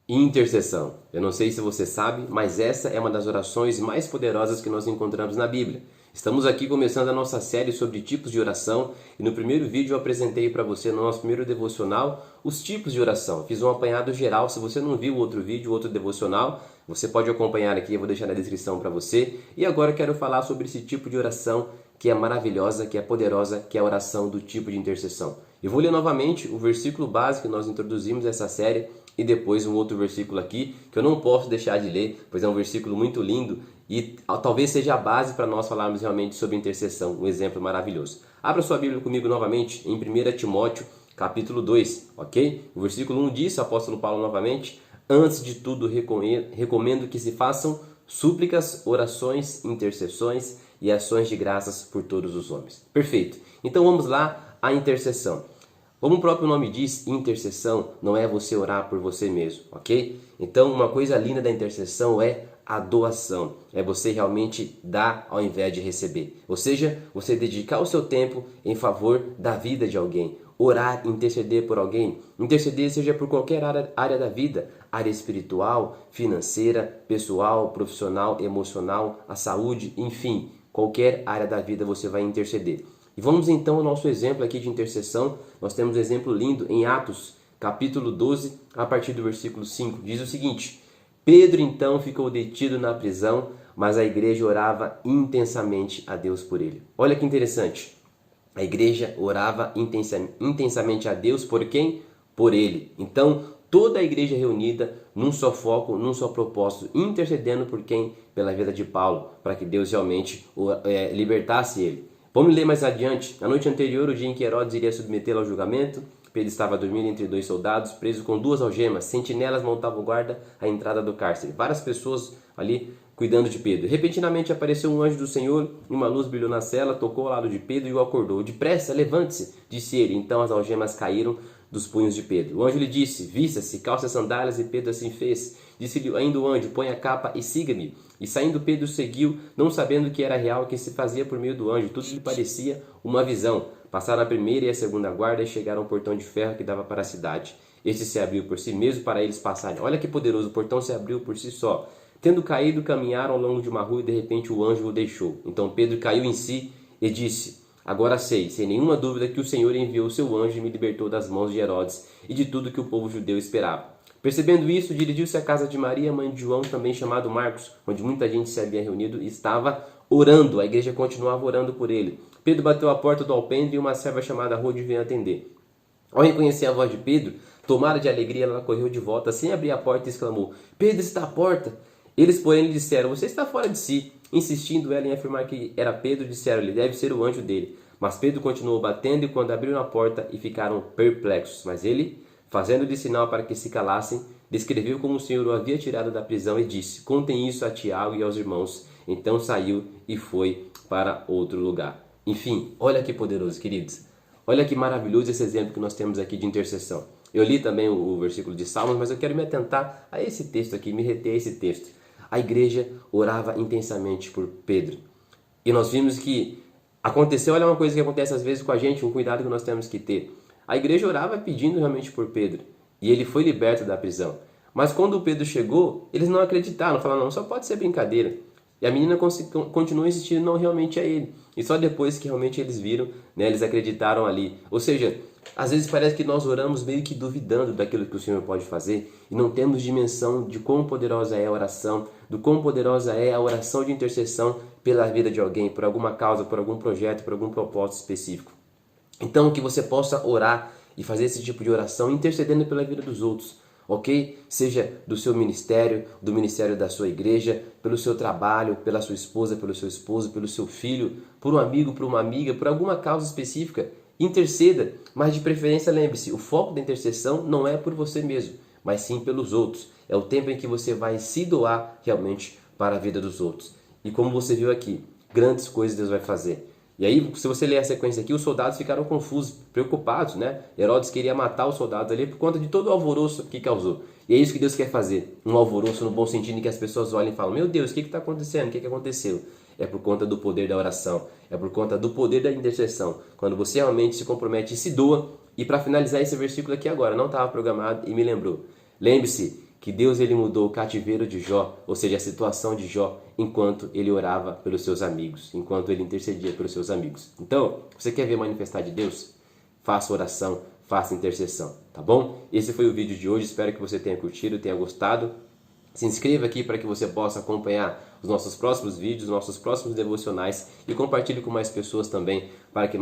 Intercessão. Eu não sei se você sabe, mas essa é uma das orações mais poderosas que nós encontramos na Bíblia. Estamos aqui começando a nossa série sobre tipos de oração e no primeiro vídeo eu apresentei para você no nosso primeiro devocional os tipos de oração. Fiz um apanhado geral. Se você não viu o outro vídeo, o outro devocional, você pode acompanhar aqui, eu vou deixar na descrição para você. E agora eu quero falar sobre esse tipo de oração que é maravilhosa, que é poderosa, que é a oração do tipo de intercessão. Eu vou ler novamente o versículo básico que nós introduzimos essa série e depois um outro versículo aqui que eu não posso deixar de ler, pois é um versículo muito lindo e talvez seja a base para nós falarmos realmente sobre intercessão, um exemplo maravilhoso. Abra sua Bíblia comigo novamente em 1 Timóteo, capítulo 2, ok? O versículo 1 diz, o apóstolo Paulo novamente: antes de tudo recomendo que se façam súplicas, orações, intercessões e ações de graças por todos os homens. Perfeito. Então vamos lá, a intercessão. Como o próprio nome diz, intercessão não é você orar por você mesmo, ok? Então uma coisa linda da intercessão é a doação, é você realmente dar ao invés de receber. Ou seja, você dedicar o seu tempo em favor da vida de alguém. Orar, interceder por alguém. Interceder seja por qualquer área da vida, área espiritual, financeira, pessoal, profissional, emocional, a saúde, enfim, qualquer área da vida você vai interceder. E vamos então ao nosso exemplo aqui de intercessão. Nós temos um exemplo lindo em Atos, capítulo 12, a partir do versículo 5. Diz o seguinte: Pedro então ficou detido na prisão, mas a igreja orava intensamente a Deus por ele. Olha que interessante. A igreja orava intensamente a Deus por quem? Por ele. Então, toda a igreja reunida num só foco, num só propósito, intercedendo por quem? Pela vida de Paulo, para que Deus realmente libertasse ele. Vamos ler mais adiante. Na noite anterior, o dia em que Herodes iria submetê-lo ao julgamento, Pedro estava dormindo entre dois soldados, preso com duas algemas. Sentinelas montavam guarda à entrada do cárcere. Várias pessoas ali cuidando de Pedro. Repentinamente apareceu um anjo do Senhor, e uma luz brilhou na cela, tocou ao lado de Pedro e o acordou. Depressa, levante-se, disse ele. Então as algemas caíram dos punhos de Pedro. O anjo lhe disse: vista-se, calça as sandálias, e Pedro assim fez. Disse-lhe ainda o anjo: põe a capa e siga-me. E saindo Pedro seguiu, não sabendo que era real o que se fazia por meio do anjo. Tudo lhe parecia uma visão. Passaram a primeira e a segunda guarda e chegaram ao portão de ferro que dava para a cidade. Este se abriu por si mesmo para eles passarem. Olha que poderoso, o portão se abriu por si só. Tendo caído, caminharam ao longo de uma rua e de repente o anjo o deixou. Então Pedro caiu em si e disse: agora sei, sem nenhuma dúvida, que o Senhor enviou o seu anjo e me libertou das mãos de Herodes e de tudo que o povo judeu esperava. Percebendo isso, dirigiu-se à casa de Maria, mãe de João, também chamado Marcos, onde muita gente se havia reunido e estava orando. A igreja continuava orando por ele. Pedro bateu à porta do alpendre e uma serva chamada Rode veio atender. Ao reconhecer a voz de Pedro, tomada de alegria, ela correu de volta, sem abrir a porta, e exclamou: Pedro está à porta! Eles, porém, lhe disseram: você está fora de si. Insistindo ela em afirmar que era Pedro, disseram-lhe: deve ser o anjo dele. Mas Pedro continuou batendo, e quando abriram a porta e ficaram perplexos. Mas ele, fazendo-lhe sinal para que se calassem, descreveu como o Senhor o havia tirado da prisão e disse: contem isso a Tiago e aos irmãos. Então saiu e foi para outro lugar. Enfim, olha que poderoso, queridos. Olha que maravilhoso esse exemplo que nós temos aqui de intercessão. Eu li também o versículo de Salmos, mas eu quero me atentar a esse texto aqui, me reter a esse texto. A igreja orava intensamente por Pedro. E nós vimos que aconteceu, olha uma coisa que acontece às vezes com a gente, um cuidado que nós temos que ter. A igreja orava pedindo realmente por Pedro, e ele foi liberto da prisão. Mas quando o Pedro chegou, eles não acreditaram, falaram: não, só pode ser brincadeira. E a menina continuou insistindo: não, realmente é ele. E só depois que realmente eles viram, né, eles acreditaram ali. Ou seja, às vezes parece que nós oramos meio que duvidando daquilo que o Senhor pode fazer e não temos dimensão de quão poderosa é a oração, do quão poderosa é a oração de intercessão pela vida de alguém, por alguma causa, por algum projeto, por algum propósito específico. Então, que você possa orar e fazer esse tipo de oração intercedendo pela vida dos outros, ok? Seja do seu ministério, do ministério da sua igreja, pelo seu trabalho, pela sua esposa, pelo seu esposo, pelo seu filho, por um amigo, por uma amiga, por alguma causa específica. Interceda, mas de preferência lembre-se, o foco da intercessão não é por você mesmo, mas sim pelos outros. É o tempo em que você vai se doar realmente para a vida dos outros. E como você viu aqui, grandes coisas Deus vai fazer. E aí, se você ler a sequência aqui, os soldados ficaram confusos, preocupados, né? Herodes queria matar os soldados ali por conta de todo o alvoroço que causou. E é isso que Deus quer fazer, um alvoroço no bom sentido, em que as pessoas olhem e falam: meu Deus, o que está acontecendo? O que aconteceu? É por conta do poder da oração, é por conta do poder da intercessão. Quando você realmente se compromete e se doa. E para finalizar esse versículo aqui agora, não estava programado e me lembrou. Lembre-se que Deus ele mudou o cativeiro de Jó, ou seja, a situação de Jó, enquanto ele orava pelos seus amigos, enquanto ele intercedia pelos seus amigos. Então, você quer ver manifestar de Deus? Faça oração, faça intercessão, tá bom? Esse foi o vídeo de hoje, espero que você tenha curtido, tenha gostado. Se inscreva aqui para que você possa acompanhar os nossos próximos vídeos, nossos próximos devocionais e compartilhe com mais pessoas também para que